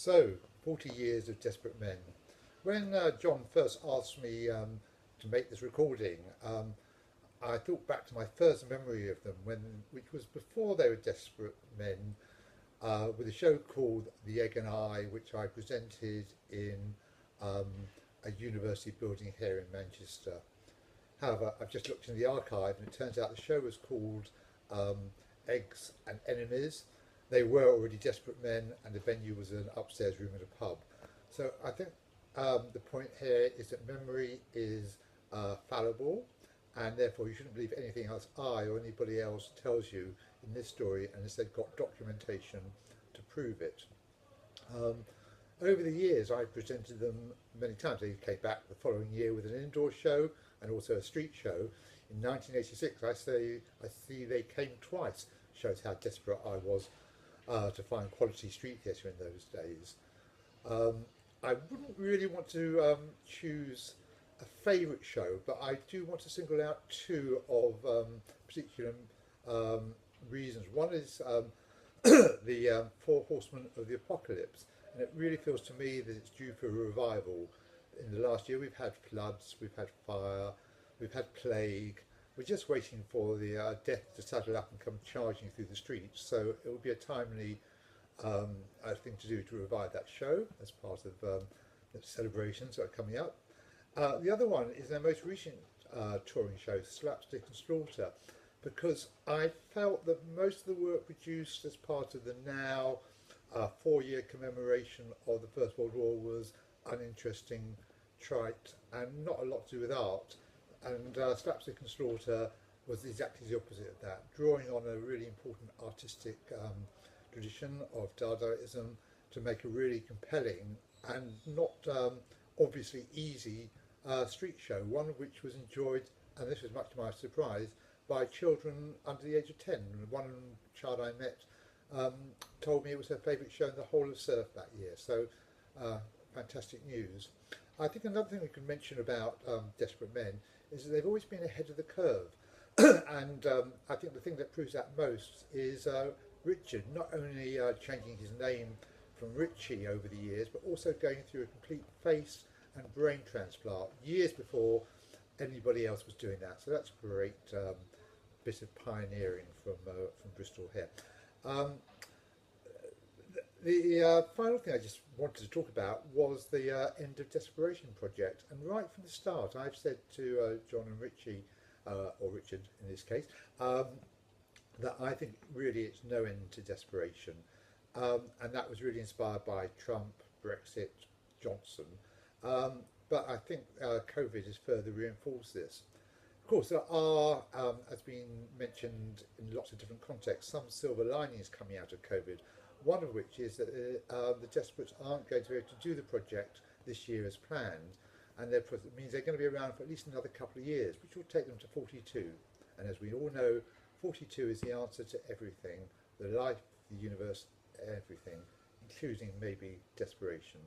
So, 40 years of Desperate Men. When John first asked me to make this recording, I thought back to my first memory of them, which was before they were Desperate Men, with a show called The Egg and I, which I presented in um, a university building here in Manchester. However, I've just looked in the archive and it turns out the show was called um, Eggs and Enemies. They were already Desperate Men and the venue was an upstairs room in a pub. So I think the point here is that memory is fallible, and therefore you shouldn't believe anything else I or anybody else tells you in this story unless they've got documentation to prove it. Um, Over the years, I presented them many times. They came back the following year with an indoor show and also a street show. In 1986, I see they came twice. Shows how desperate I was to find quality street theatre in those days. I wouldn't really want to choose a favourite show, but I do want to single out two of particular reasons. One is the Four Horsemen of the Apocalypse, and it really feels to me that it's due for a revival. In the last year we've had floods, we've had fire, we've had plague. We're just waiting for the death to saddle up and come charging through the streets, so it would be a timely thing to do to revive that show as part of the celebrations that are coming up. The other one is their most recent touring show, Slapstick and Slaughter, because I felt that most of the work produced as part of the now 4-year commemoration of the First World War was uninteresting, trite, and not a lot to do with art. And Slapstick and Slaughter was exactly the opposite of that, drawing on a really important artistic tradition of Dadaism to make a really compelling and not obviously easy street show, one of which was enjoyed, and this was much to my surprise, by children under the age of 10. One child I met told me it was her favourite show in the whole of surf that year, so fantastic news. I think another thing we can mention about Desperate Men is that they've always been ahead of the curve, and I think the thing that proves that most is Richard not only changing his name from Richie over the years, but also going through a complete face and brain transplant years before anybody else was doing that. So that's a great bit of pioneering from Bristol here. The final thing I just wanted to talk about was the End of Desperation project, and right from the start I've said to John and Richie, or Richard in this case, that I think really it's no end to desperation, and that was really inspired by Trump, Brexit, Johnson, but I think COVID has further reinforced this. Of course, there are, as been mentioned in lots of different contexts, some silver linings coming out of COVID, one of which is that the Desperates aren't going to be able to do the project this year as planned, and it means they're going to be around for at least another couple of years, which will take them to 42. And as we all know, 42 is the answer to everything, the life, the universe, everything, including maybe desperation.